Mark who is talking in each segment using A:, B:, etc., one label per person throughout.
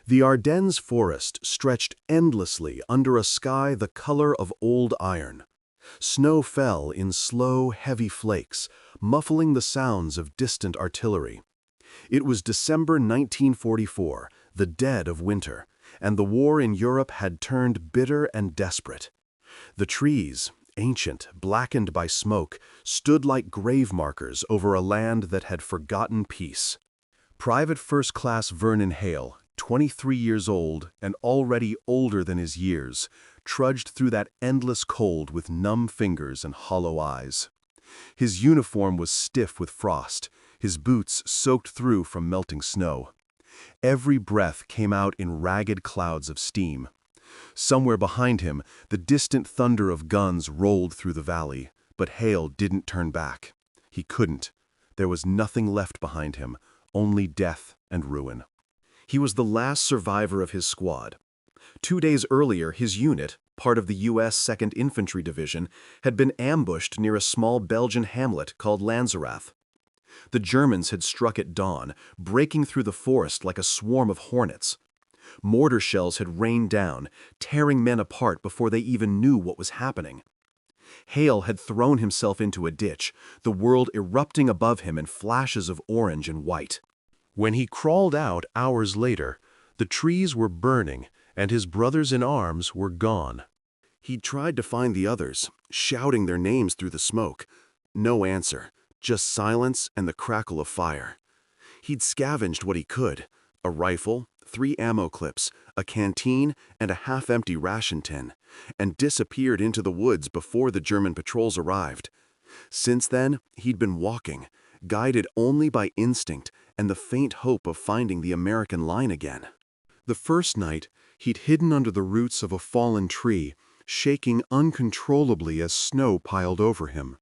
A: The Ardennes forest stretched endlessly under a sky the color of old iron. Snow fell in slow, heavy flakes, muffling the sounds of distant artillery. It was December 1944, the dead of winter, and the war in Europe had turned bitter and desperate. The trees, ancient, blackened by smoke, stood like grave markers over a land that had forgotten peace. Private First Class Vernon Hale, 23 years old and already older than his years, trudged through that endless cold with numb fingers and hollow eyes. His uniform was stiff with frost, his boots soaked through from melting snow. Every breath came out in ragged clouds of steam. Somewhere behind him, the distant thunder of guns rolled through the valley, but Hale didn't turn back. He couldn't. There was nothing left behind him, only death and ruin. He was the last survivor of his squad. 2 days earlier, his unit, part of the U.S. 2nd Infantry Division, had been ambushed near a small Belgian hamlet called Lanzerath. The Germans had struck at dawn, breaking through the forest like a swarm of hornets. Mortar shells had rained down, tearing men apart before they even knew what was happening. Hale had thrown himself into a ditch, the world erupting above him in flashes of orange and white. When he crawled out hours later, the trees were burning and his brothers in arms were gone. He'd tried to find the others, shouting their names through the smoke. No answer, just silence and the crackle of fire. He'd scavenged what he could: a rifle, 3 ammo clips, a canteen, and a half-empty ration tin, and disappeared into the woods before the German patrols arrived. Since then, he'd been walking, guided only by instinct and the faint hope of finding the American line again. The first night, he'd hidden under the roots of a fallen tree, shaking uncontrollably as snow piled over him.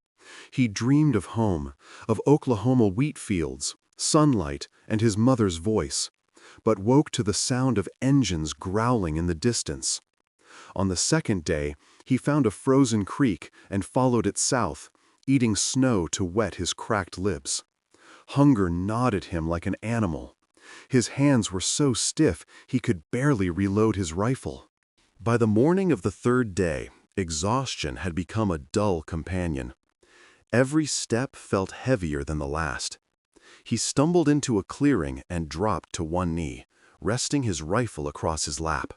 A: He dreamed of home, of Oklahoma wheat fields, sunlight, and his mother's voice, but woke to the sound of engines growling in the distance. On the second day, he found a frozen creek and followed it south, eating snow to wet his cracked lips. Hunger gnawed at him like an animal. His hands were so stiff he could barely reload his rifle. By the morning of the third day, exhaustion had become a dull companion. Every step felt heavier than the last. He stumbled into a clearing and dropped to one knee, resting his rifle across his lap.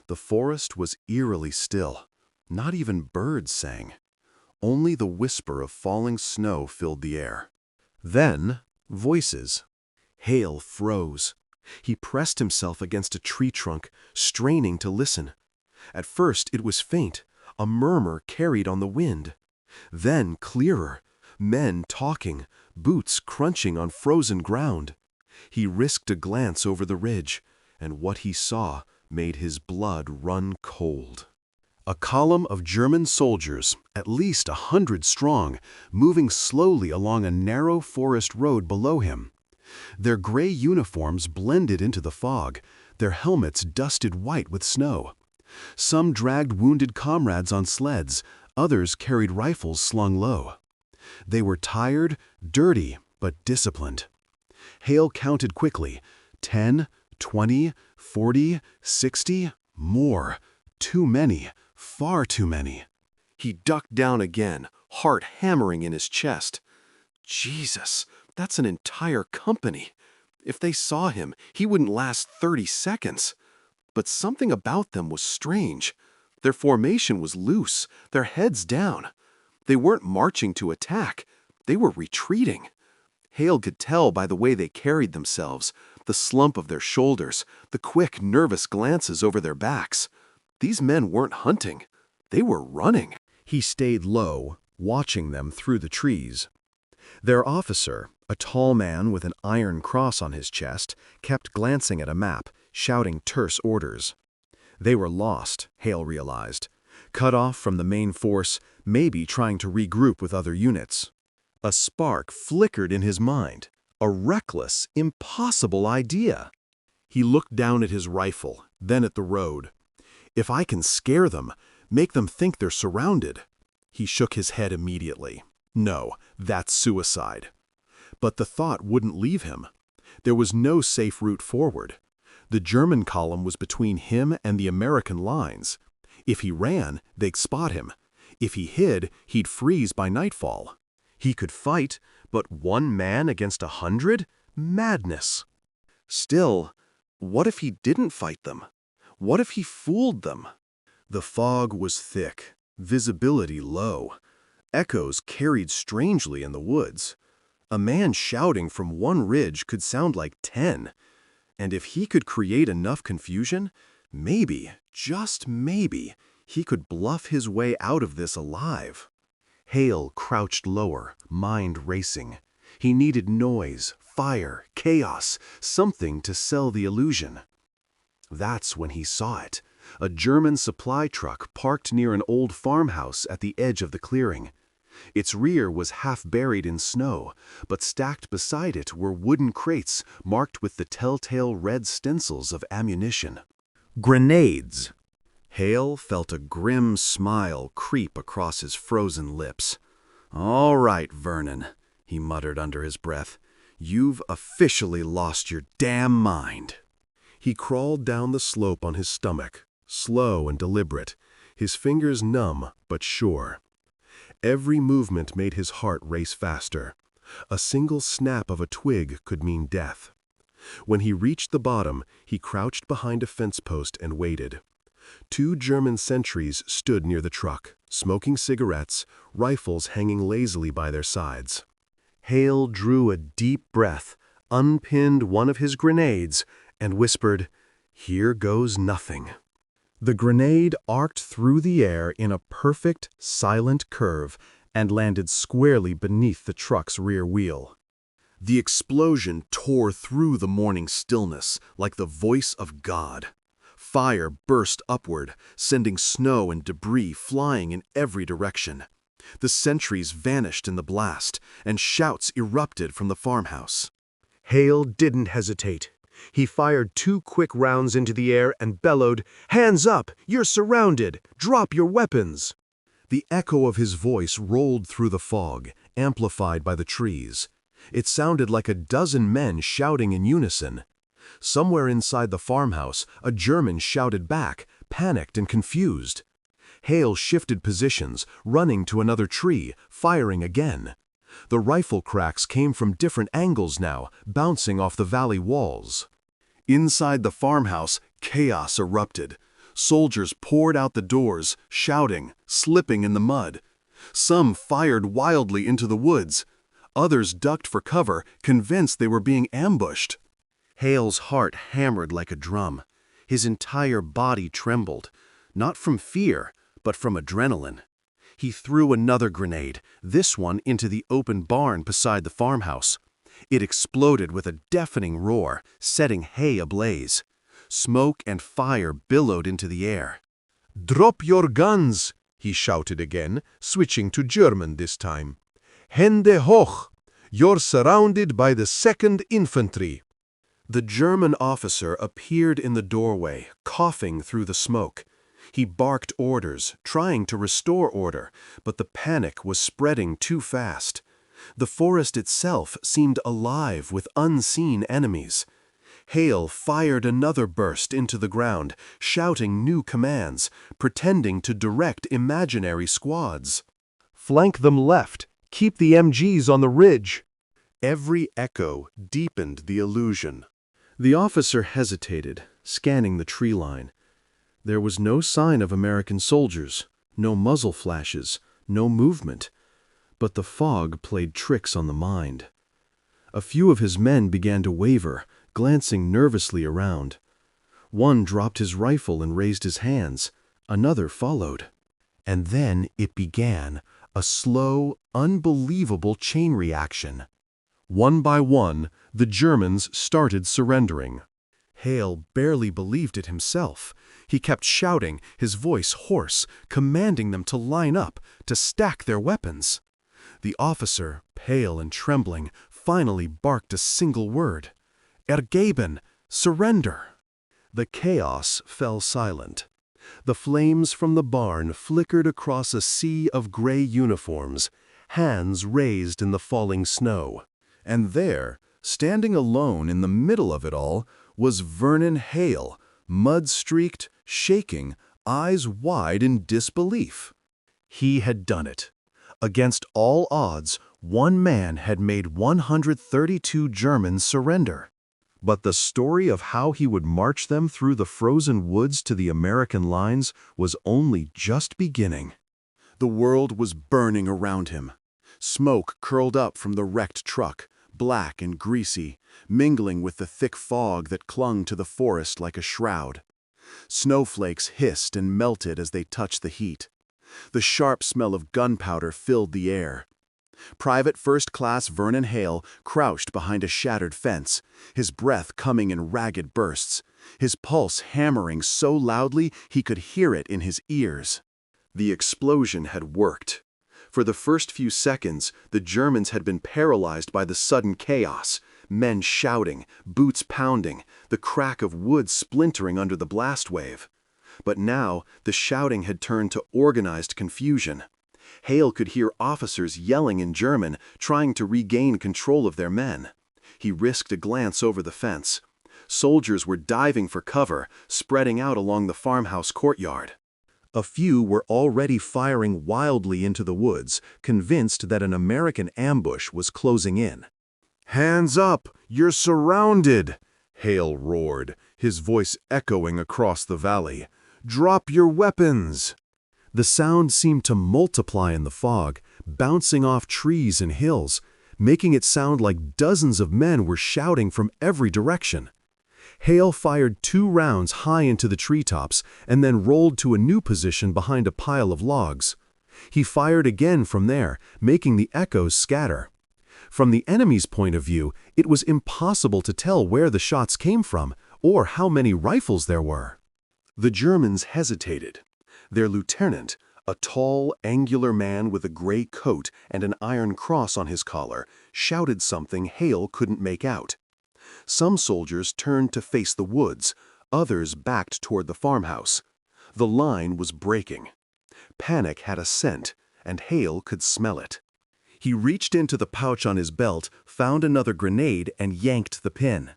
A: The forest was eerily still. Not even birds sang. Only the whisper of falling snow filled the air. Then, voices. Hale froze. He pressed himself against a tree trunk, straining to listen. At first it was faint, a murmur carried on the wind. Then clearer, men talking, boots crunching on frozen ground. He risked a glance over the ridge, and what he saw made his blood run cold. A column of German soldiers, at least 100 strong, moving slowly along a narrow forest road below him. Their gray uniforms blended into the fog, their helmets dusted white with snow. Some dragged wounded comrades on sleds, others carried rifles slung low. They were tired, dirty, but disciplined. Hale counted quickly: 10, 20, 40, 60, more. Too many, far too many. He ducked down again, heart hammering in his chest. Jesus, that's an entire company. If they saw him, he wouldn't last 30 seconds. But something about them was strange. Their formation was loose, their heads down. They weren't marching to attack. They were retreating. Hale could tell by the way they carried themselves, the slump of their shoulders, the quick, nervous glances over their backs. These men weren't hunting. They were running. He stayed low, watching them through the trees. Their officer, a tall man with an iron cross on his chest, kept glancing at a map, shouting terse orders. They were lost, Hale realized. Cut off from the main force, maybe trying to regroup with other units. A spark flickered in his mind. A reckless, impossible idea. He looked down at his rifle, then at the road. If I can scare them, make them think they're surrounded. He shook his head immediately. No, that's suicide. But the thought wouldn't leave him. There was no safe route forward. The German column was between him and the American lines. If he ran, they'd spot him. If he hid, he'd freeze by nightfall. He could fight, but 1 man against 100? Madness. Still, what if he didn't fight them? What if he fooled them? The fog was thick, visibility low. Echoes carried strangely in the woods. A man shouting from one ridge could sound like 10. And if he could create enough confusion, maybe, just maybe, he could bluff his way out of this alive. Hale crouched lower, mind racing. He needed noise, fire, chaos, something to sell the illusion. That's when he saw it. A German supply truck parked near an old farmhouse at the edge of the clearing. Its rear was half buried in snow, but stacked beside it were wooden crates marked with the telltale red stencils of ammunition. Grenades! Hale felt a grim smile creep across his frozen lips. "All right, Vernon," he muttered under his breath. "You've officially lost your damn mind." He crawled down the slope on his stomach, slow and deliberate, his fingers numb but sure. Every movement made his heart race faster. A single snap of a twig could mean death. When he reached the bottom, he crouched behind a fence post and waited. 2 German sentries stood near the truck, smoking cigarettes, rifles hanging lazily by their sides. Hale drew a deep breath, unpinned one of his grenades, and whispered, "Here goes nothing." The grenade arced through the air in a perfect, silent curve and landed squarely beneath the truck's rear wheel. The explosion tore through the morning stillness like the voice of God. Fire burst upward, sending snow and debris flying in every direction. The sentries vanished in the blast, and shouts erupted from the farmhouse. Hale didn't hesitate. He fired 2 quick rounds into the air and bellowed, "Hands up! You're surrounded! Drop your weapons!" The echo of his voice rolled through the fog, amplified by the trees. It sounded like a dozen men shouting in unison. Somewhere inside the farmhouse, a German shouted back, panicked and confused. Hale shifted positions, running to another tree, firing again. The rifle cracks came from different angles now, bouncing off the valley walls. Inside the farmhouse, chaos erupted. Soldiers poured out the doors, shouting, slipping in the mud. Some fired wildly into the woods. Others ducked for cover, convinced they were being ambushed. Hale's heart hammered like a drum. His entire body trembled, not from fear, but from adrenaline. He threw another grenade, this one into the open barn beside the farmhouse. It exploded with a deafening roar, setting hay ablaze. Smoke and fire billowed into the air. "Drop your guns!" he shouted again, switching to German this time. "Hände hoch! You're surrounded by the 2nd Infantry." The German officer appeared in the doorway, coughing through the smoke. He barked orders, trying to restore order, but the panic was spreading too fast. The forest itself seemed alive with unseen enemies. Hale fired another burst into the ground, shouting new commands, pretending to direct imaginary squads. "Flank them left. Keep the MGs on the ridge." Every echo deepened the illusion. The officer hesitated, scanning the tree line. There was no sign of American soldiers, no muzzle flashes, no movement. But the fog played tricks on the mind. A few of his men began to waver, glancing nervously around. One dropped his rifle and raised his hands. Another followed. And then it began, a slow, unbelievable chain reaction. One by one, the Germans started surrendering. Hale barely believed it himself. He kept shouting, his voice hoarse, commanding them to line up, to stack their weapons. The officer, pale and trembling, finally barked a single word. "Ergeben! Surrender!" The chaos fell silent. The flames from the barn flickered across a sea of gray uniforms, hands raised in the falling snow. And there, standing alone in the middle of it all, was Vernon Hale, mud-streaked, shaking, eyes wide in disbelief. He had done it. Against all odds, one man had made 132 Germans surrender. But the story of how he would march them through the frozen woods to the American lines was only just beginning. The world was burning around him. Smoke curled up from the wrecked truck, black and greasy, mingling with the thick fog that clung to the forest like a shroud. Snowflakes hissed and melted as they touched the heat. The sharp smell of gunpowder filled the air. Private First Class Vernon Hale crouched behind a shattered fence, his breath coming in ragged bursts, his pulse hammering so loudly he could hear it in his ears. The explosion had worked. For the first few seconds, the Germans had been paralyzed by the sudden chaos, men shouting, boots pounding, the crack of wood splintering under the blast wave. But now, the shouting had turned to organized confusion. Hale could hear officers yelling in German, trying to regain control of their men. He risked a glance over the fence. Soldiers were diving for cover, spreading out along the farmhouse courtyard. A few were already firing wildly into the woods, convinced that an American ambush was closing in. "Hands up! You're surrounded!" Hale roared, his voice echoing across the valley. "Drop your weapons!" The sound seemed to multiply in the fog, bouncing off trees and hills, making it sound like dozens of men were shouting from every direction. Hale fired 2 rounds high into the treetops and then rolled to a new position behind a pile of logs. He fired again from there, making the echoes scatter. From the enemy's point of view, it was impossible to tell where the shots came from or how many rifles there were. The Germans hesitated. Their lieutenant, a tall, angular man with a gray coat and an iron cross on his collar, shouted something Hale couldn't make out. Some soldiers turned to face the woods, others backed toward the farmhouse. The line was breaking. Panic had a scent, and Hale could smell it. He reached into the pouch on his belt, found another grenade, and yanked the pin.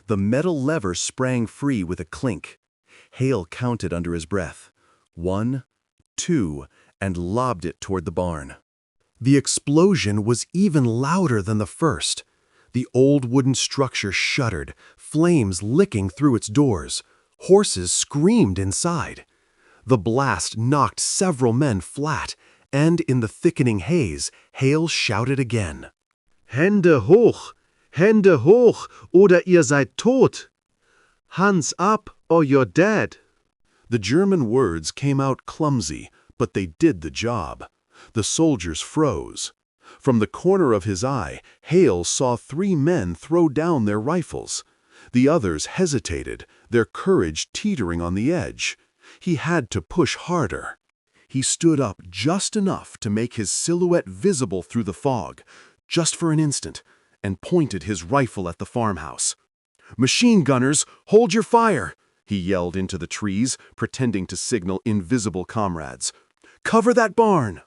A: The metal lever sprang free with a clink. Hale counted under his breath. 1, 2, and lobbed it toward the barn. The explosion was even louder than the first. The old wooden structure shuddered, flames licking through its doors. Horses screamed inside. The blast knocked several men flat, and in the thickening haze, Hale shouted again. "Hände hoch! Hände hoch, oder ihr seid tot! Hands up, or you're dead!" The German words came out clumsy, but they did the job. The soldiers froze. From the corner of his eye, Hale saw 3 men throw down their rifles. The others hesitated, their courage teetering on the edge. He had to push harder. He stood up just enough to make his silhouette visible through the fog, just for an instant, and pointed his rifle at the farmhouse. "Machine gunners, hold your fire!" he yelled into the trees, pretending to signal invisible comrades. "Cover that barn!"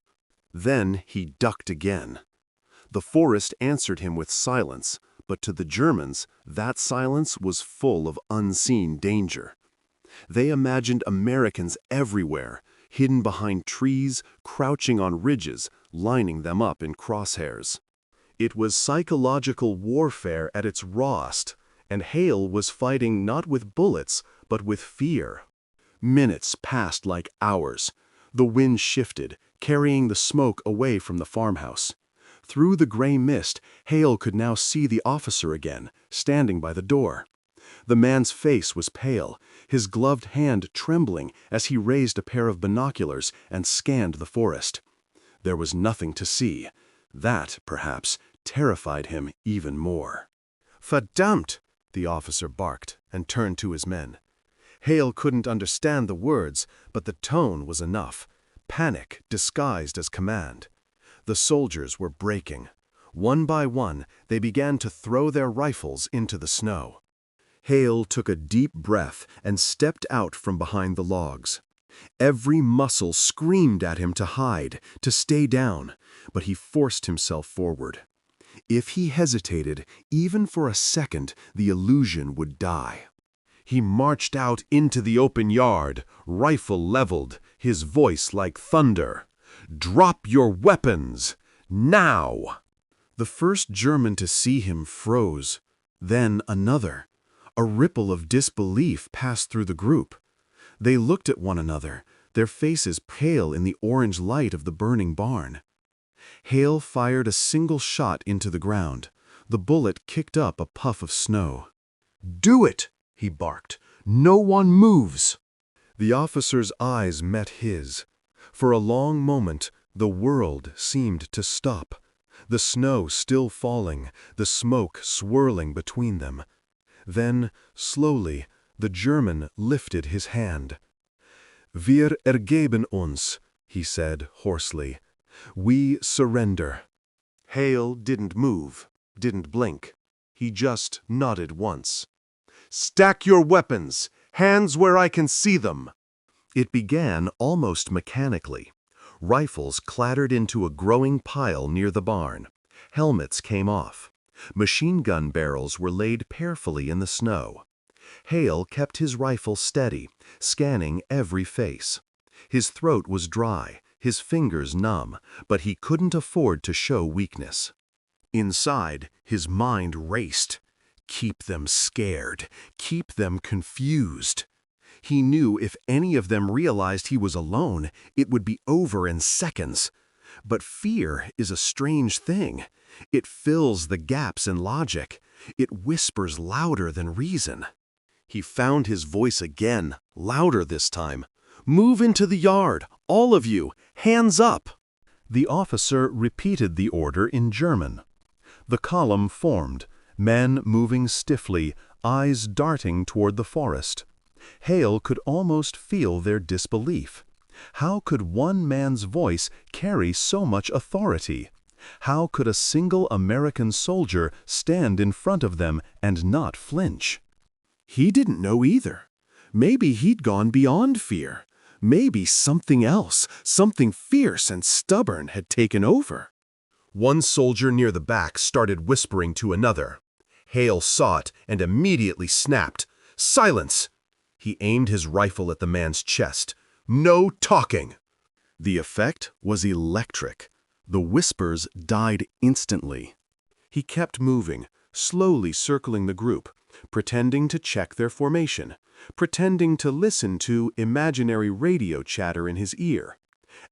A: Then he ducked again. The forest answered him with silence, but to the Germans, that silence was full of unseen danger. They imagined Americans everywhere, hidden behind trees, crouching on ridges, lining them up in crosshairs. It was psychological warfare at its rawest, and Hale was fighting not with bullets, but with fear. Minutes passed like hours. The wind shifted, carrying the smoke away from the farmhouse. Through the gray mist, Hale could now see the officer again, standing by the door. The man's face was pale, his gloved hand trembling as he raised a pair of binoculars and scanned the forest. There was nothing to see. That, perhaps, terrified him even more. "Verdammt!" the officer barked and turned to his men. Hale couldn't understand the words, but the tone was enough. Panic disguised as command. The soldiers were breaking. One by one, they began to throw their rifles into the snow. Hale took a deep breath and stepped out from behind the logs. Every muscle screamed at him to hide, to stay down, but he forced himself forward. If he hesitated, even for a second, the illusion would die. He marched out into the open yard, rifle leveled, his voice like thunder. "Drop your weapons! Now!" The first German to see him froze, then another. A ripple of disbelief passed through the group. They looked at one another, their faces pale in the orange light of the burning barn. Hale fired a single shot into the ground. The bullet kicked up a puff of snow. "Do it!" he barked. "No one moves!" The officer's eyes met his. For a long moment, the world seemed to stop. The snow still falling, the smoke swirling between them. Then, slowly, the German lifted his hand. "Wir ergeben uns," he said hoarsely. "We surrender." Hale didn't move, didn't blink. He just nodded once. "Stack your weapons! Hands where I can see them!" It began almost mechanically. Rifles clattered into a growing pile near the barn. Helmets came off. Machine gun barrels were laid carefully in the snow. Hale kept his rifle steady, scanning every face. His throat was dry, his fingers numb, but he couldn't afford to show weakness. Inside, his mind raced. Keep them scared. Keep them confused. He knew if any of them realized he was alone, it would be over in seconds. But fear is a strange thing. It fills the gaps in logic. It whispers louder than reason. He found his voice again, louder this time. "Move into the yard, all of you, hands up!" The officer repeated the order in German. The column formed, men moving stiffly, eyes darting toward the forest. Hale could almost feel their disbelief. How could one man's voice carry so much authority? How could a single American soldier stand in front of them and not flinch? He didn't know either. Maybe he'd gone beyond fear. Maybe something else, something fierce and stubborn had taken over. One soldier near the back started whispering to another. Hale saw it and immediately snapped. "Silence!" He aimed his rifle at the man's chest. "No talking!" The effect was electric. The whispers died instantly. He kept moving, slowly circling the group, pretending to check their formation, pretending to listen to imaginary radio chatter in his ear.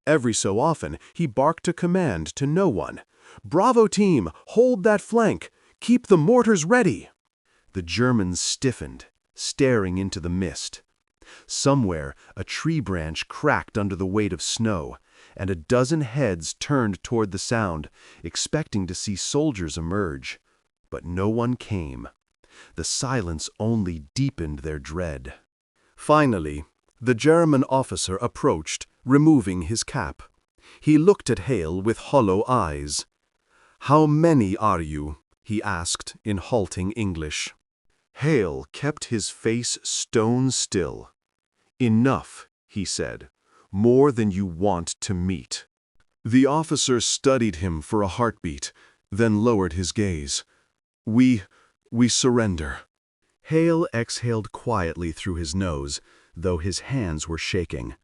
A: Every so often, he barked a command to no one. "Bravo team, hold that flank! Keep the mortars ready!" The Germans stiffened, staring into the mist. Somewhere, a tree branch cracked under the weight of snow, and a dozen heads turned toward the sound, expecting to see soldiers emerge. But no one came. The silence only deepened their dread. Finally, the German officer approached, removing his cap. He looked at Hale with hollow eyes. "How many are you?" he asked in halting English. Hale kept his face stone still. "Enough," he said. "More than you want to meet." The officer studied him for a heartbeat, then lowered his gaze. We surrender." Hale exhaled quietly through his nose, though his hands were shaking.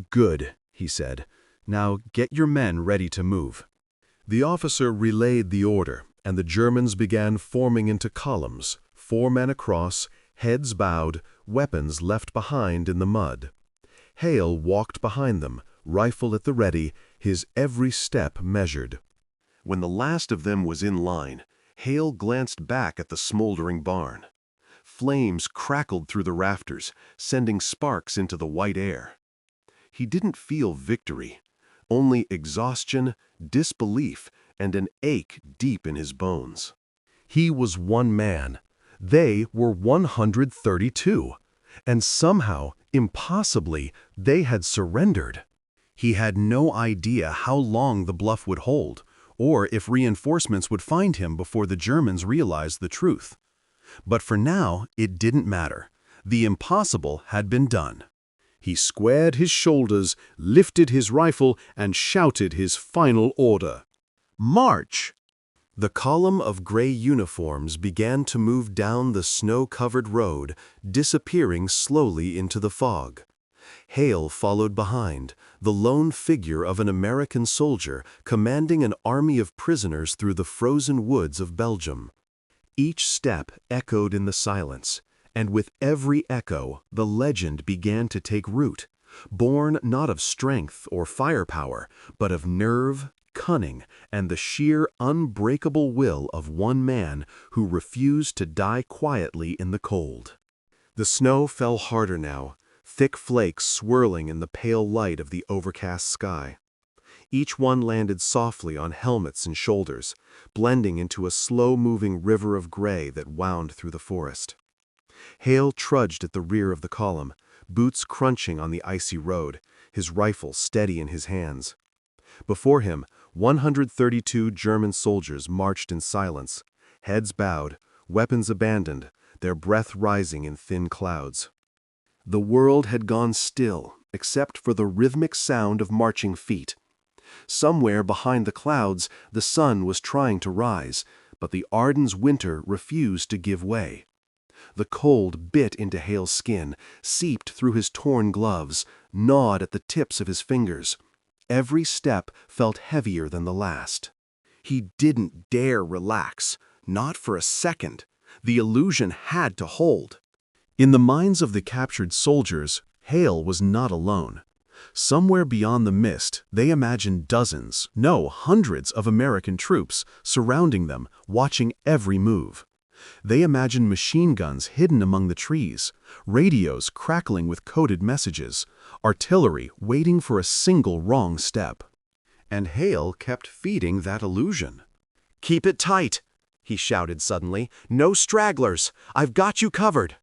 A: "Good," he said. "Now get your men ready to move." The officer relayed the order, and the Germans began forming into columns, 4 men across, heads bowed, weapons left behind in the mud. Hale walked behind them, rifle at the ready, his every step measured. When the last of them was in line, Hale glanced back at the smoldering barn. Flames crackled through the rafters, sending sparks into the white air. He didn't feel victory, only exhaustion, disbelief, and an ache deep in his bones. He was one man. They were 132. And somehow, impossibly, they had surrendered. He had no idea how long the bluff would hold, or if reinforcements would find him before the Germans realized the truth. But for now, it didn't matter. The impossible had been done. He squared his shoulders, lifted his rifle, and shouted his final order. "March!" The column of gray uniforms began to move down the snow-covered road, disappearing slowly into the fog. Hale followed behind, the lone figure of an American soldier commanding an army of prisoners through the frozen woods of Belgium. Each step echoed in the silence, and with every echo, the legend began to take root, born not of strength or firepower, but of nerve, cunning, and the sheer unbreakable will of one man who refused to die quietly in the cold. The snow fell harder now, thick flakes swirling in the pale light of the overcast sky. Each one landed softly on helmets and shoulders, blending into a slow-moving river of gray that wound through the forest. Hale trudged at the rear of the column, boots crunching on the icy road, his rifle steady in his hands. Before him, 132 German soldiers marched in silence, heads bowed, weapons abandoned, their breath rising in thin clouds. The world had gone still, except for the rhythmic sound of marching feet. Somewhere behind the clouds, the sun was trying to rise, but the Ardennes winter refused to give way. The cold bit into Hale's skin, seeped through his torn gloves, gnawed at the tips of his fingers. Every step felt heavier than the last. He didn't dare relax, not for a second. The illusion had to hold. In the minds of the captured soldiers, Hale was not alone. Somewhere beyond the mist, they imagined dozens, no, hundreds of American troops surrounding them, watching every move. They imagined machine guns hidden among the trees, radios crackling with coded messages, artillery waiting for a single wrong step. And Hale kept feeding that illusion. "Keep it tight," he shouted suddenly. "No stragglers. I've got you covered."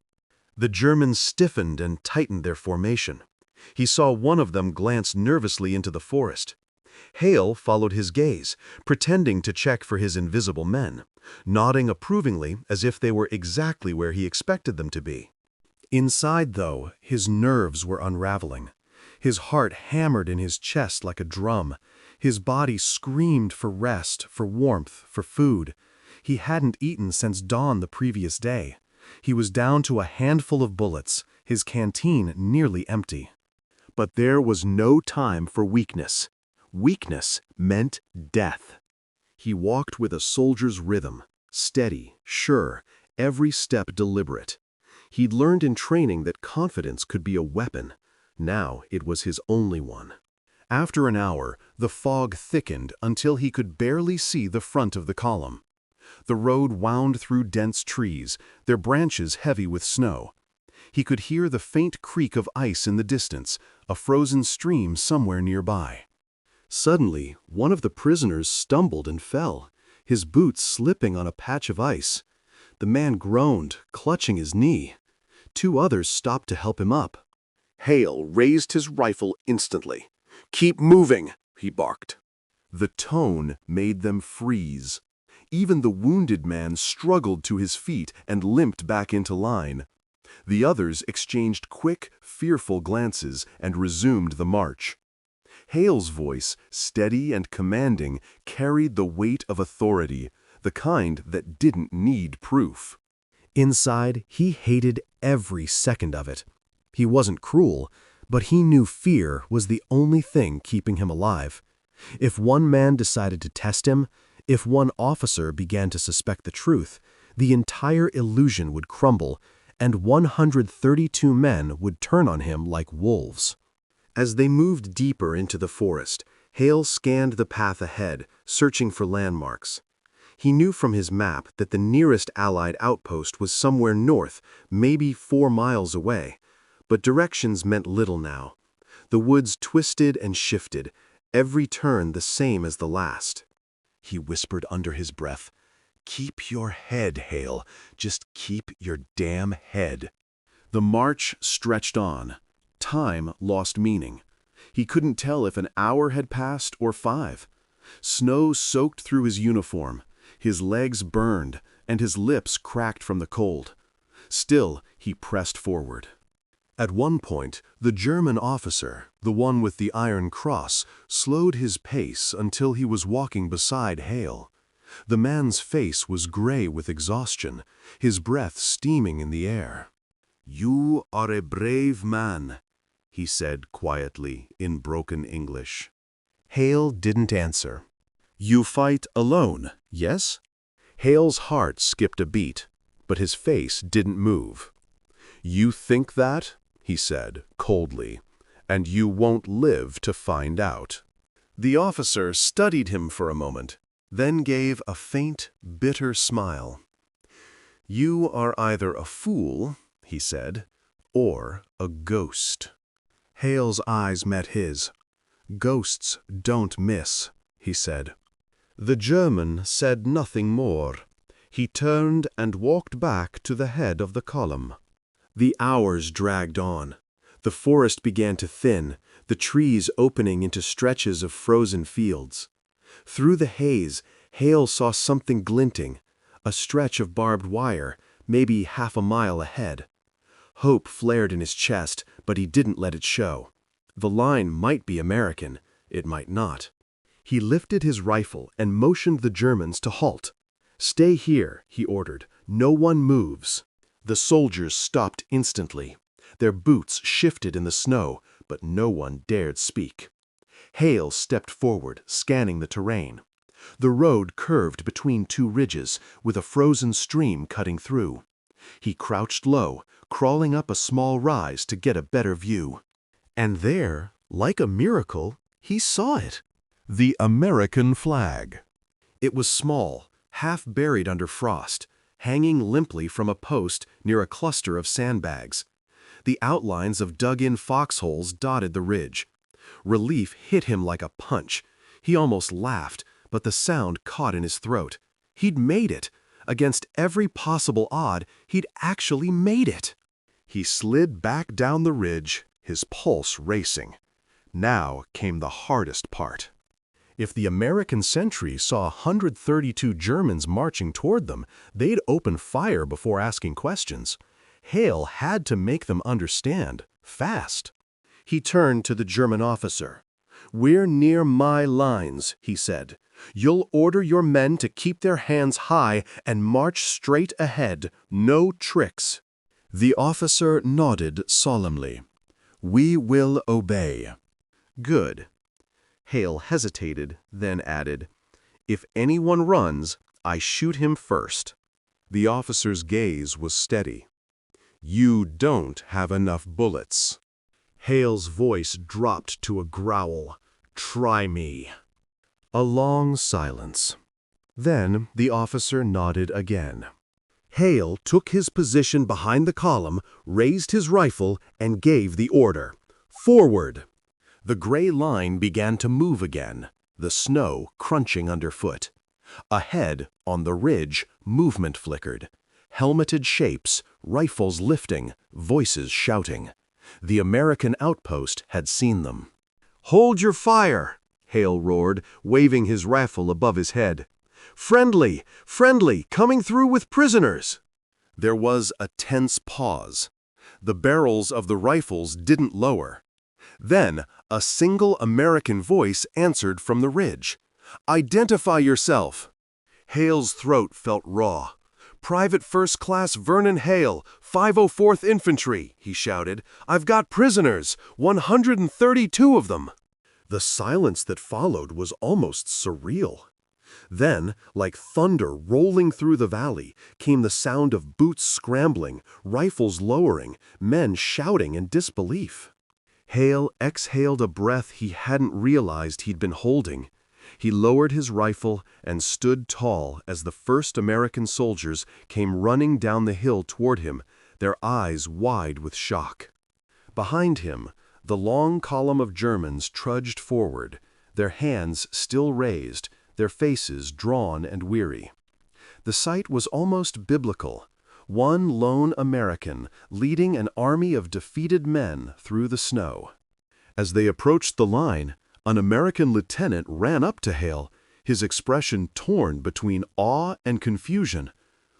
A: The Germans stiffened and tightened their formation. He saw one of them glance nervously into the forest. Hale followed his gaze, pretending to check for his invisible men, nodding approvingly as if they were exactly where he expected them to be. Inside, though, his nerves were unraveling. His heart hammered in his chest like a drum. His body screamed for rest, for warmth, for food. He hadn't eaten since dawn the previous day. He was down to a handful of bullets, his canteen nearly empty. But there was no time for weakness. Weakness meant death. He walked with a soldier's rhythm, steady, sure, every step deliberate. He'd learned in training that confidence could be a weapon. Now it was his only one. After an hour, the fog thickened until he could barely see the front of the column. The road wound through dense trees, their branches heavy with snow. He could hear the faint creak of ice in the distance, a frozen stream somewhere nearby. Suddenly, one of the prisoners stumbled and fell, his boots slipping on a patch of ice. The man groaned, clutching his knee. Two others stopped to help him up. Hale raised his rifle instantly. "Keep moving," he barked. The tone made them freeze. Even the wounded man struggled to his feet and limped back into line. The others exchanged quick, fearful glances and resumed the march. Hale's voice, steady and commanding, carried the weight of authority, the kind that didn't need proof. Inside, he hated every second of it. He wasn't cruel, but he knew fear was the only thing keeping him alive. If one man decided to test him, if one officer began to suspect the truth, the entire illusion would crumble, and 132 men would turn on him like wolves. As they moved deeper into the forest, Hale scanned the path ahead, searching for landmarks. He knew from his map that the nearest Allied outpost was somewhere north, maybe 4 miles away. But directions meant little now. The woods twisted and shifted, every turn the same as the last. He whispered under his breath, "Keep your head, Hale. Just keep your damn head." The march stretched on. Time lost meaning. He couldn't tell if an hour had passed or 5. Snow soaked through his uniform. His legs burned, and his lips cracked from the cold. Still, he pressed forward. At one point, the German officer, the one with the Iron Cross, slowed his pace until he was walking beside Hale. The man's face was gray with exhaustion, his breath steaming in the air. "You are a brave man," he said quietly in broken English. Hale didn't answer. "You fight alone, yes?" Hale's heart skipped a beat, but his face didn't move. "You think that?" he said coldly, "and you won't live to find out." The officer studied him for a moment, then gave a faint, bitter smile. "You are either a fool," he said, "or a ghost." Hale's eyes met his. "Ghosts don't miss," he said. The German said nothing more. He turned and walked back to the head of the column. The hours dragged on. The forest began to thin, the trees opening into stretches of frozen fields. Through the haze, Hale saw something glinting, a stretch of barbed wire, maybe half a mile ahead. Hope flared in his chest, but he didn't let it show. The line might be American, it might not. He lifted his rifle and motioned the Germans to halt. "Stay here," he ordered. "No one moves." The soldiers stopped instantly. Their boots shifted in the snow, but no one dared speak. Hale stepped forward, scanning the terrain. The road curved between two ridges, with a frozen stream cutting through. He crouched low, crawling up a small rise to get a better view. And there, like a miracle, he saw it. The American flag. It was small, half buried under frost, hanging limply from a post near a cluster of sandbags. The outlines of dug-in foxholes dotted the ridge. Relief hit him like a punch. He almost laughed, but the sound caught in his throat. He'd made it. Against every possible odd, he'd actually made it. He slid back down the ridge, his pulse racing. Now came the hardest part. If the American sentry saw 132 Germans marching toward them, they'd open fire before asking questions. Hale had to make them understand, fast. He turned to the German officer. "We're near my lines," he said. "You'll order your men to keep their hands high and march straight ahead. No tricks." The officer nodded solemnly. "We will obey." "Good." Hale hesitated, then added, "If anyone runs, I shoot him first." The officer's gaze was steady. "You don't have enough bullets." Hale's voice dropped to a growl. "Try me." A long silence. Then the officer nodded again. Hale took his position behind the column, raised his rifle, and gave the order. "Forward!" The gray line began to move again, the snow crunching underfoot. Ahead, on the ridge, movement flickered. Helmeted shapes, rifles lifting, voices shouting. The American outpost had seen them. "Hold your fire!" Hale roared, waving his rifle above his head. "Friendly! Friendly! Coming through with prisoners!" There was a tense pause. The barrels of the rifles didn't lower. Then, a single American voice answered from the ridge. "Identify yourself!" Hale's throat felt raw. "Private First Class Vernon Hale, 504th Infantry," he shouted. "I've got prisoners, 132 of them." The silence that followed was almost surreal. Then, like thunder rolling through the valley, came the sound of boots scrambling, rifles lowering, men shouting in disbelief. Hale exhaled a breath he hadn't realized he'd been holding. He lowered his rifle and stood tall as the first American soldiers came running down the hill toward him, their eyes wide with shock. Behind him, the long column of Germans trudged forward, their hands still raised, their faces drawn and weary. The sight was almost biblical. One lone American leading an army of defeated men through the snow. As they approached the line, an American lieutenant ran up to Hale, his expression torn between awe and confusion.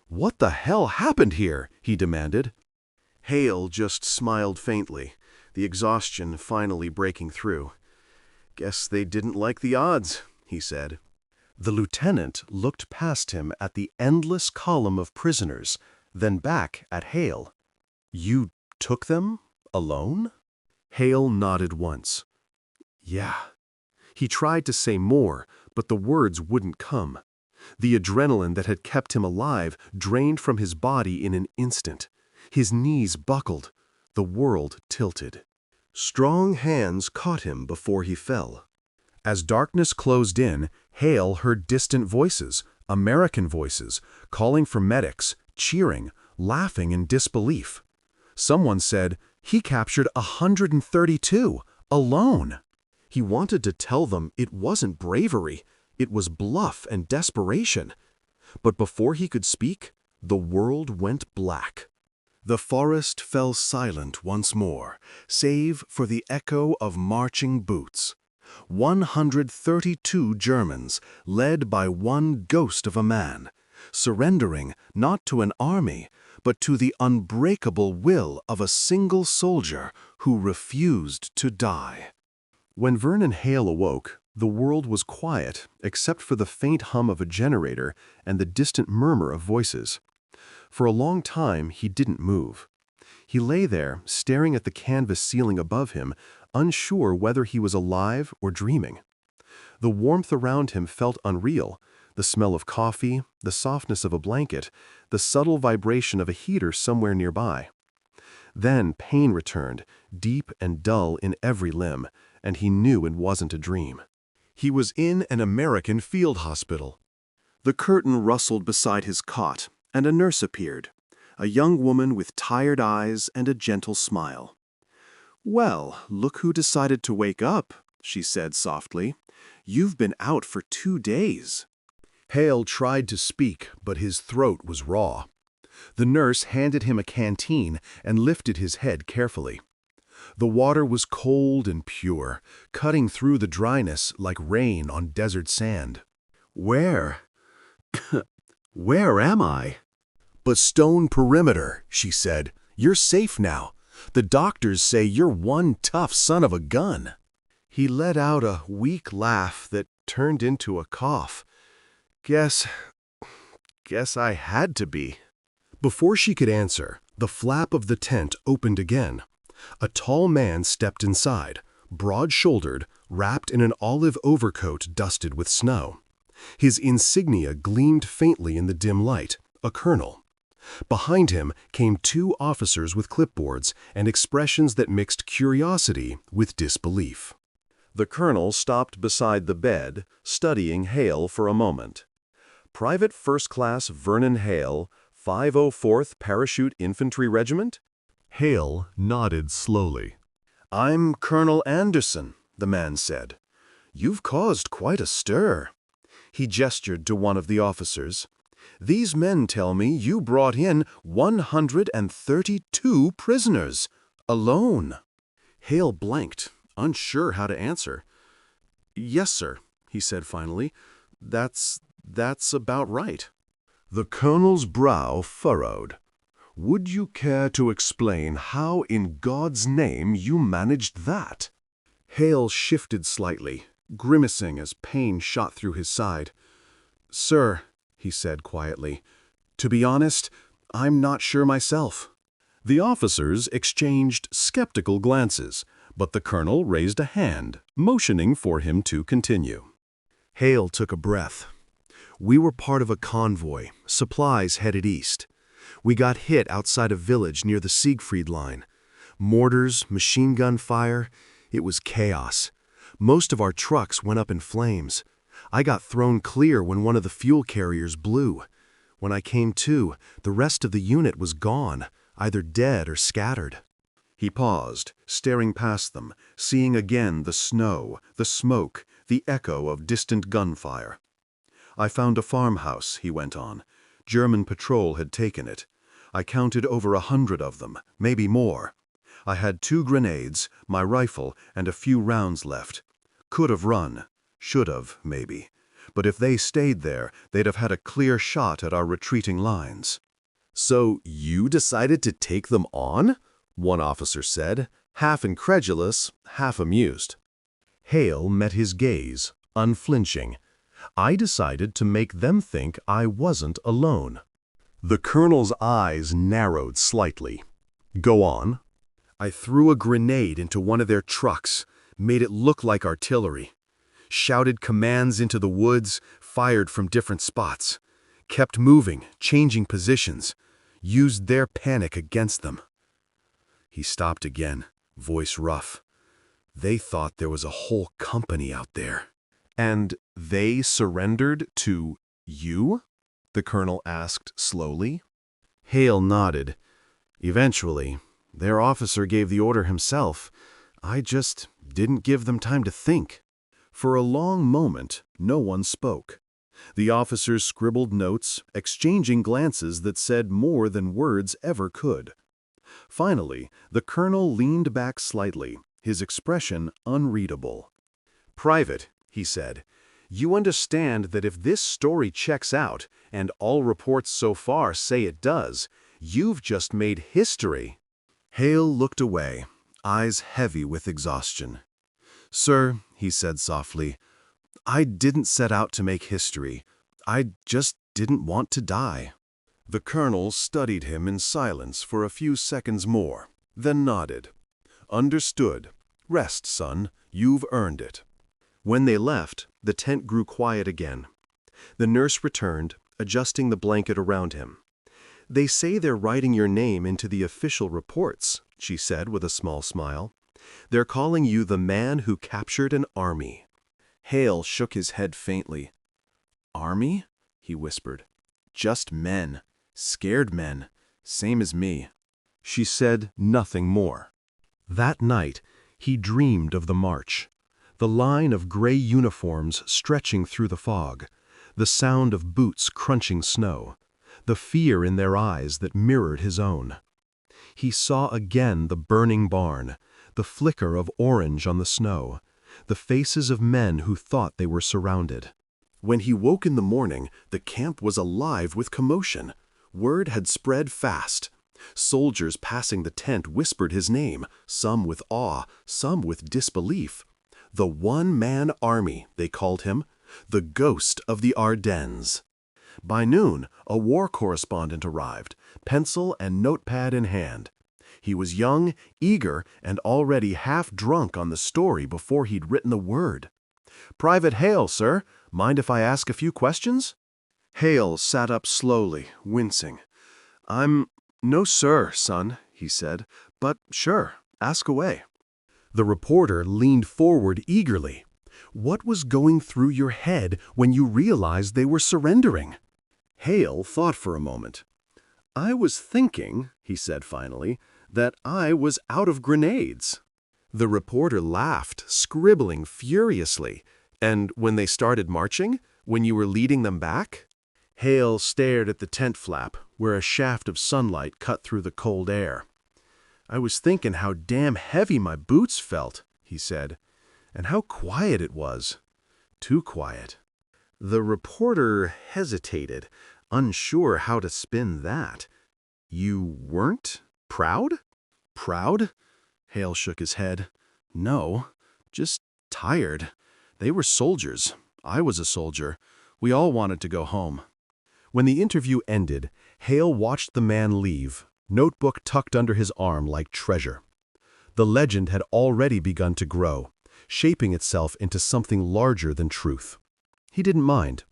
A: "What the hell happened here?" he demanded. Hale just smiled faintly, the exhaustion finally breaking through. "Guess they didn't like the odds," he said. The lieutenant looked past him at the endless column of prisoners, then back at Hale. "You took them? Alone?" Hale nodded once. "Yeah." He tried to say more, but the words wouldn't come. The adrenaline that had kept him alive drained from his body in an instant. His knees buckled. The world tilted. Strong hands caught him before he fell. As darkness closed in, Hale heard distant voices, American voices, calling for medics, cheering, laughing in disbelief. Someone said, "He captured 132, alone." He wanted to tell them it wasn't bravery, it was bluff and desperation. But before he could speak, the world went black. The forest fell silent once more, save for the echo of marching boots. 132 Germans, led by one ghost of a man, surrendering not to an army, but to the unbreakable will of a single soldier who refused to die. When Vernon Hale awoke, the world was quiet except for the faint hum of a generator and the distant murmur of voices. For a long time, he didn't move. He lay there, staring at the canvas ceiling above him, unsure whether he was alive or dreaming. The warmth around him felt unreal, the smell of coffee, the softness of a blanket, the subtle vibration of a heater somewhere nearby. Then pain returned, deep and dull in every limb, and he knew it wasn't a dream. He was in an American field hospital. The curtain rustled beside his cot, and a nurse appeared, a young woman with tired eyes and a gentle smile. "Well, look who decided to wake up," she said softly. "You've been out for 2 days." Hale tried to speak, but his throat was raw. The nurse handed him a canteen and lifted his head carefully. The water was cold and pure, cutting through the dryness like rain on desert sand. "Where? Where am I?" "Bastogne Perimeter," she said. "You're safe now. The doctors say you're one tough son of a gun." He let out a weak laugh that turned into a cough. Guess I had to be." Before she could answer, the flap of the tent opened again. A tall man stepped inside, broad-shouldered, wrapped in an olive overcoat dusted with snow. His insignia gleamed faintly in the dim light, a colonel. Behind him came 2 officers with clipboards and expressions that mixed curiosity with disbelief. The colonel stopped beside the bed, studying Hale for a moment. "Private First Class Vernon Hale, 504th Parachute Infantry Regiment?" Hale nodded slowly. "I'm Colonel Anderson," the man said. "You've caused quite a stir." He gestured to one of the officers. "These men tell me you brought in 132 prisoners, alone." Hale blanked, unsure how to answer. "Yes, sir," he said finally. That's about right." The colonel's brow furrowed. "Would you care to explain how in God's name you managed that?" Hale shifted slightly, grimacing as pain shot through his side. "Sir," he said quietly, "to be honest, I'm not sure myself." The officers exchanged skeptical glances, but the colonel raised a hand, motioning for him to continue. Hale took a breath. "We were part of a convoy, supplies headed east. We got hit outside a village near the Siegfried line. Mortars, machine gun fire, it was chaos. Most of our trucks went up in flames. I got thrown clear when one of the fuel carriers blew. When I came to, the rest of the unit was gone, either dead or scattered." He paused, staring past them, seeing again the snow, the smoke, the echo of distant gunfire. "I found a farmhouse," he went on. "German patrol had taken it. I counted over 100 of them, maybe more. I had 2 grenades, my rifle, and a few rounds left. Could have run. Should have, maybe. But if they stayed there, they'd have had a clear shot at our retreating lines." "So you decided to take them on?" one officer said, half incredulous, half amused. Hale met his gaze, unflinching. I decided to make them think I wasn't alone." The colonel's eyes narrowed slightly. "Go on." "I threw a grenade into one of their trucks, made it look like artillery. Shouted commands into the woods, fired from different spots. Kept moving, changing positions. Used their panic against them." He stopped again, voice rough. "They thought there was a whole company out there." "And they surrendered to you?" the colonel asked slowly. Hale nodded. "Eventually. Their officer gave the order himself. I just didn't give them time to think." For a long moment, no one spoke. The officers scribbled notes, exchanging glances that said more than words ever could. Finally, the colonel leaned back slightly, his expression unreadable. "Private," he said, "you understand that if this story checks out, and all reports so far say it does, you've just made history." Hale looked away, eyes heavy with exhaustion. "Sir," he said softly, "I didn't set out to make history. I just didn't want to die." The colonel studied him in silence for a few seconds more, then nodded. "Understood. Rest, son. You've earned it." When they left, the tent grew quiet again. The nurse returned, adjusting the blanket around him. "They say they're writing your name into the official reports," she said with a small smile. "They're calling you the man who captured an army." Hale shook his head faintly. "Army?" he whispered. "Just men. Scared men. Same as me." She said nothing more. That night, he dreamed of the march. The line of gray uniforms stretching through the fog, the sound of boots crunching snow, the fear in their eyes that mirrored his own. He saw again the burning barn, the flicker of orange on the snow, the faces of men who thought they were surrounded. When he woke in the morning, the camp was alive with commotion. Word had spread fast. Soldiers passing the tent whispered his name, some with awe, some with disbelief. The one-man army, they called him, the ghost of the Ardennes. By noon, a war correspondent arrived, pencil and notepad in hand. He was young, eager, and already half drunk on the story before he'd written a word. "Private Hale, sir. Mind if I ask a few questions?" Hale sat up slowly, wincing. "No, sir, son," he said, "but sure, ask away." The reporter leaned forward eagerly. "What was going through your head when you realized they were surrendering?" Hale thought for a moment. "I was thinking," he said finally, "that I was out of grenades." The reporter laughed, scribbling furiously. "And when they started marching? When you were leading them back?" Hale stared at the tent flap, where a shaft of sunlight cut through the cold air. "I was thinking how damn heavy my boots felt," he said, "and how quiet it was. Too quiet." The reporter hesitated, unsure how to spin that. "You weren't proud?" "Proud?" Hale shook his head. "No, just tired. They were soldiers. I was a soldier. We all wanted to go home." When the interview ended, Hale watched the man leave, notebook tucked under his arm like treasure. The legend had already begun to grow, shaping itself into something larger than truth. He didn't mind.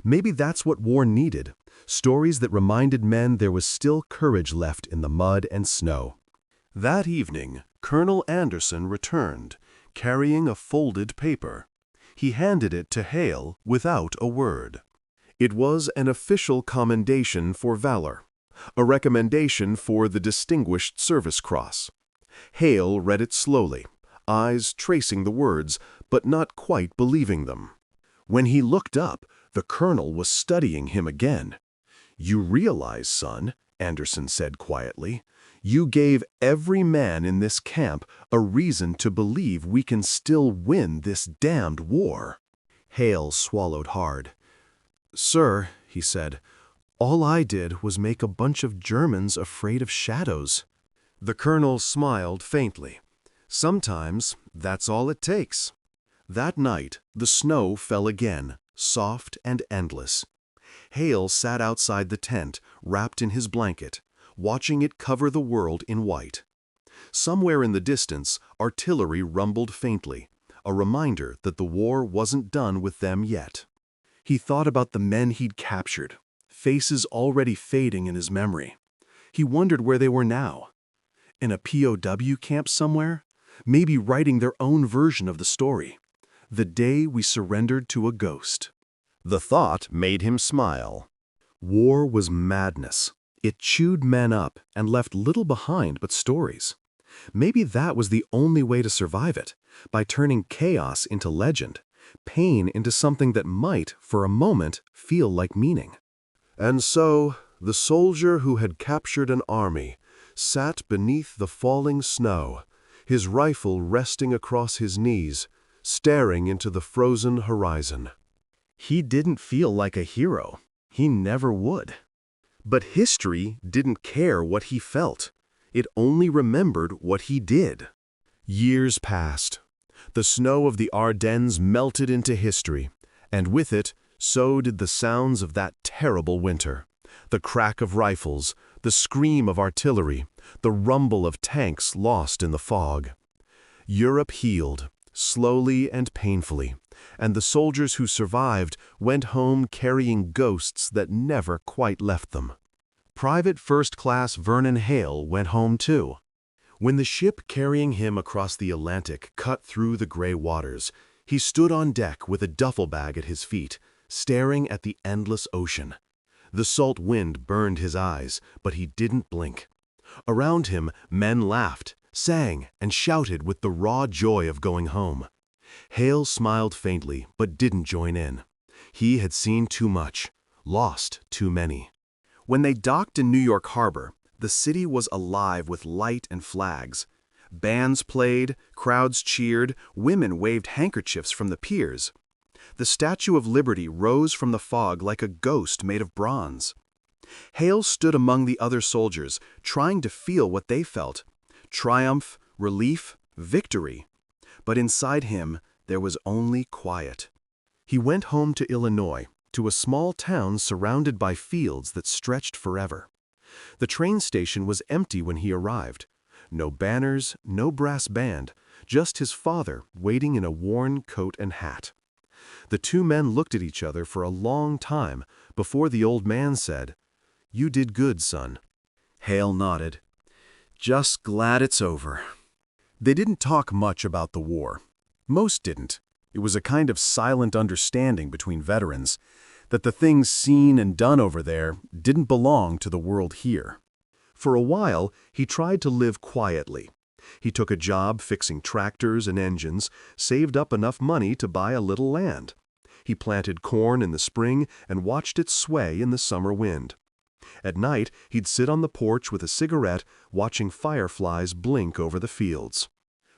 A: Maybe that's what war needed, stories that reminded men there was still courage left in the mud and snow. That evening, Colonel Anderson returned, carrying a folded paper. He handed it to Hale without a word. It was an official commendation for valor, a recommendation for the Distinguished Service Cross. Hale read it slowly, eyes tracing the words, but not quite believing them. When he looked up, the colonel was studying him again. "You realize, son," Anderson said quietly, "you gave every man in this camp a reason to believe we can still win this damned war." Hale swallowed hard. "Sir," he said, "all I did was make a bunch of Germans afraid of shadows." The colonel smiled faintly. "Sometimes that's all it takes." That night, the snow fell again, soft and endless. Hale sat outside the tent, wrapped in his blanket, watching it cover the world in white. Somewhere in the distance, artillery rumbled faintly, a reminder that the war wasn't done with them yet. He thought about the men he'd captured, faces already fading in his memory. He wondered where they were now. In a POW camp somewhere? Maybe writing their own version of the story. The day we surrendered to a ghost. The thought made him smile. War was madness. It chewed men up and left little behind but stories. Maybe that was the only way to survive it, by turning chaos into legend, pain into something that might, for a moment, feel like meaning. And so, the soldier who had captured an army sat beneath the falling snow, his rifle resting across his knees, staring into the frozen horizon. He didn't feel like a hero. He never would. But history didn't care what he felt. It only remembered what he did. Years passed. The snow of the Ardennes melted into history, and with it, so did the sounds of that terrible winter. The crack of rifles, the scream of artillery, the rumble of tanks lost in the fog. Europe healed, slowly and painfully, and the soldiers who survived went home carrying ghosts that never quite left them. Private First Class Vernon Hale went home too. When the ship carrying him across the Atlantic cut through the gray waters, he stood on deck with a duffel bag at his feet, staring at the endless ocean. The salt wind burned his eyes, but he didn't blink. Around him, men laughed, sang, and shouted with the raw joy of going home. Hale smiled faintly, but didn't join in. He had seen too much, lost too many. When they docked in New York Harbor, the city was alive with light and flags. Bands played, crowds cheered, women waved handkerchiefs from the piers. The Statue of Liberty rose from the fog like a ghost made of bronze. Hale stood among the other soldiers, trying to feel what they felt. Triumph, relief, victory. But inside him, there was only quiet. He went home to Illinois, to a small town surrounded by fields that stretched forever. The train station was empty when he arrived. No banners, no brass band, just his father waiting in a worn coat and hat. The two men looked at each other for a long time before the old man said, "You did good, son." Hale nodded. "Just glad it's over." They didn't talk much about the war. Most didn't. It was a kind of silent understanding between veterans that the things seen and done over there didn't belong to the world here. For a while, he tried to live quietly. He took a job fixing tractors and engines, saved up enough money to buy a little land. He planted corn in the spring and watched it sway in the summer wind. At night, he'd sit on the porch with a cigarette, watching fireflies blink over the fields.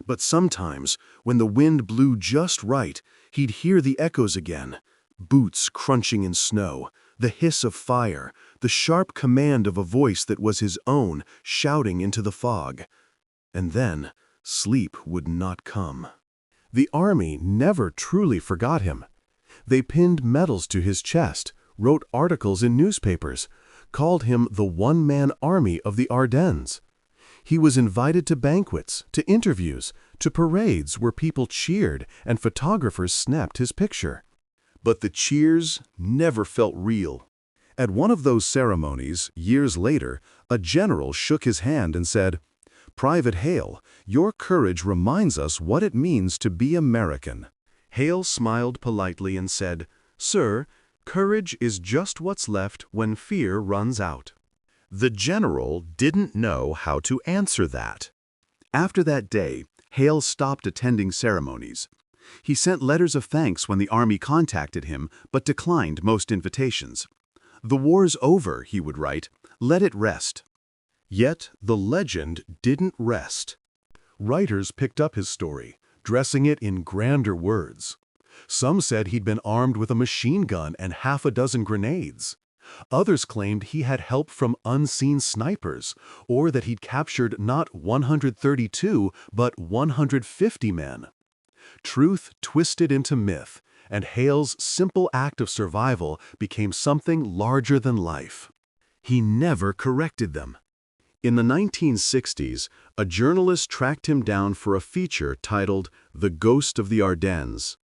A: But sometimes, when the wind blew just right, he'd hear the echoes again. Boots crunching in snow, the hiss of fire, the sharp command of a voice that was his own, shouting into the fog. And then, sleep would not come. The army never truly forgot him. They pinned medals to his chest, wrote articles in newspapers, called him the one-man army of the Ardennes. He was invited to banquets, to interviews, to parades where people cheered and photographers snapped his picture. But the cheers never felt real. At one of those ceremonies, years later, a general shook his hand and said, "Private Hale, your courage reminds us what it means to be American." Hale smiled politely and said, "Sir, courage is just what's left when fear runs out." The general didn't know how to answer that. After that day, Hale stopped attending ceremonies. He sent letters of thanks when the army contacted him, but declined most invitations. "The war's over," he would write. "Let it rest." Yet the legend didn't rest. Writers picked up his story, dressing it in grander words. Some said he'd been armed with a machine gun and half a dozen grenades. Others claimed he had help from unseen snipers, or that he'd captured not 132, but 150 men. Truth twisted into myth, and Hale's simple act of survival became something larger than life. He never corrected them. In the 1960s, a journalist tracked him down for a feature titled The Ghost of the Ardennes.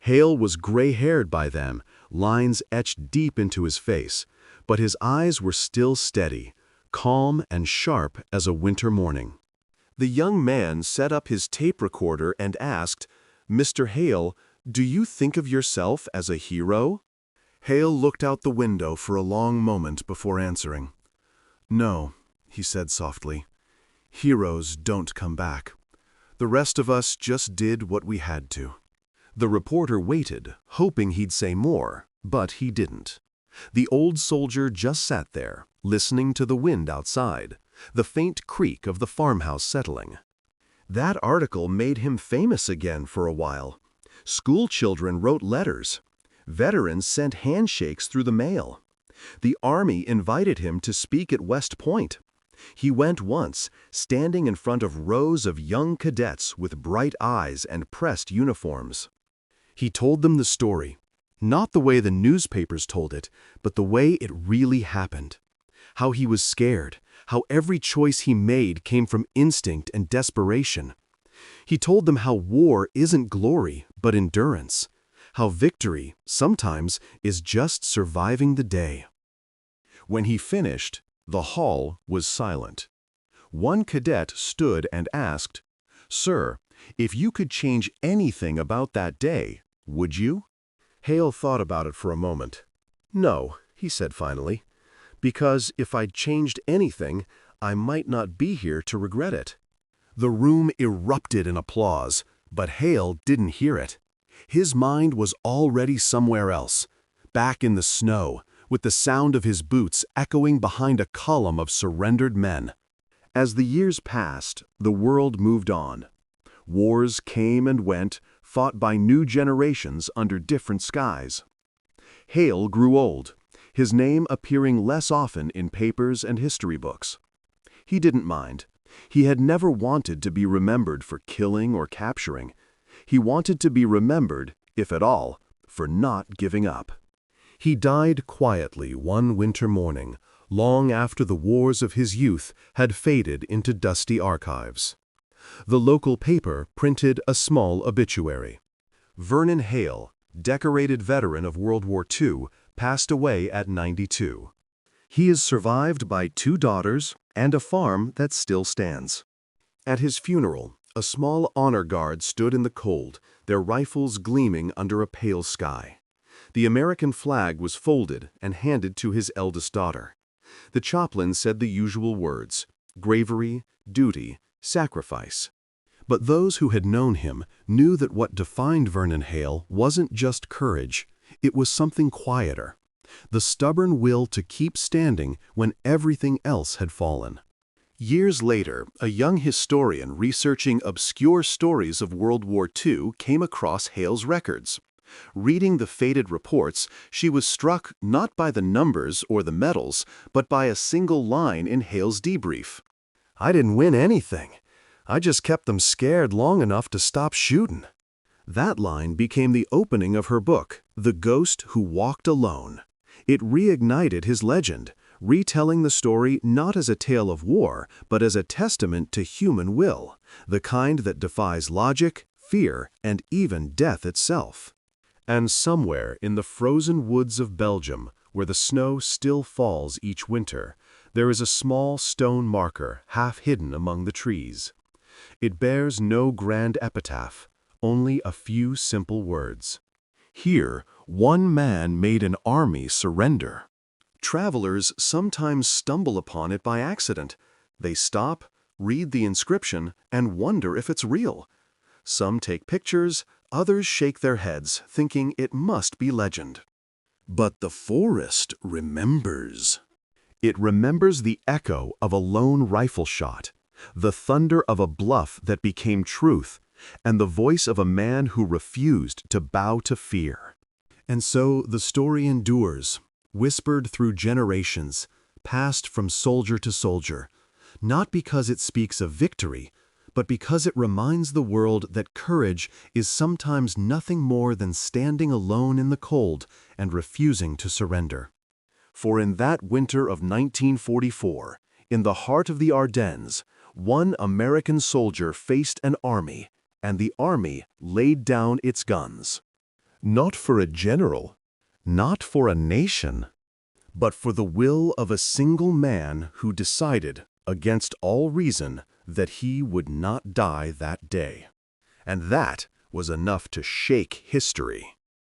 A: Hale was gray-haired by then, lines etched deep into his face, but his eyes were still steady, calm and sharp as a winter morning. The young man set up his tape recorder and asked, "Mr. Hale, do you think of yourself as a hero?" Hale looked out the window for a long moment before answering. "No," he said softly. "Heroes don't come back. The rest of us just did what we had to." The reporter waited, hoping he'd say more, but he didn't. The old soldier just sat there, listening to the wind outside, the faint creak of the farmhouse settling. That article made him famous again for a while. School children wrote letters. Veterans sent handshakes through the mail. The Army invited him to speak at West Point. He went once, standing in front of rows of young cadets with bright eyes and pressed uniforms. He told them the story, not the way the newspapers told it, but the way it really happened. How he was scared, how every choice he made came from instinct and desperation. He told them how war isn't glory, but endurance. How victory, sometimes, is just surviving the day. When he finished, the hall was silent. One cadet stood and asked, "Sir, if you could change anything about that day, would you?" Hale thought about it for a moment. "No," he said finally, "because if I'd changed anything, I might not be here to regret it." The room erupted in applause, but Hale didn't hear it. His mind was already somewhere else, back in the snow, with the sound of his boots echoing behind a column of surrendered men. As the years passed, the world moved on. Wars came and went, fought by new generations under different skies. Hale grew old, his name appearing less often in papers and history books. He didn't mind. He had never wanted to be remembered for killing or capturing. He wanted to be remembered, if at all, for not giving up. He died quietly one winter morning, long after the wars of his youth had faded into dusty archives. The local paper printed a small obituary. Vernon Hale, decorated veteran of World War II, passed away at 92. He is survived by 2 daughters and a farm that still stands. At his funeral, a small honor guard stood in the cold, their rifles gleaming under a pale sky. The American flag was folded and handed to his eldest daughter. The chaplain said the usual words: bravery, duty, sacrifice. But those who had known him knew that what defined Vernon Hale wasn't just courage, it was something quieter. The stubborn will to keep standing when everything else had fallen. Years later, a young historian researching obscure stories of World War II came across Hale's records. Reading the faded reports, she was struck not by the numbers or the medals, but by a single line in Hale's debrief. "I didn't win anything. I just kept them scared long enough to stop shooting." That line became the opening of her book, The Ghost Who Walked Alone. It reignited his legend, retelling the story not as a tale of war, but as a testament to human will, the kind that defies logic, fear, and even death itself. And somewhere in the frozen woods of Belgium, where the snow still falls each winter, there is a small stone marker half hidden among the trees. It bears no grand epitaph, only a few simple words. Here, one man made an army surrender. Travelers sometimes stumble upon it by accident. They stop, read the inscription, and wonder if it's real. Some take pictures, others shake their heads, thinking it must be legend. But the forest remembers. It remembers the echo of a lone rifle shot, the thunder of a bluff that became truth, and the voice of a man who refused to bow to fear. And so the story endures, whispered through generations, passed from soldier to soldier, not because it speaks of victory, but because it reminds the world that courage is sometimes nothing more than standing alone in the cold and refusing to surrender. For in that winter of 1944, in the heart of the Ardennes, one American soldier faced an army, and the army laid down its guns. Not for a general, not for a nation, but for the will of a single man who decided, against all reason, that he would not die that day. And that was enough to shake history.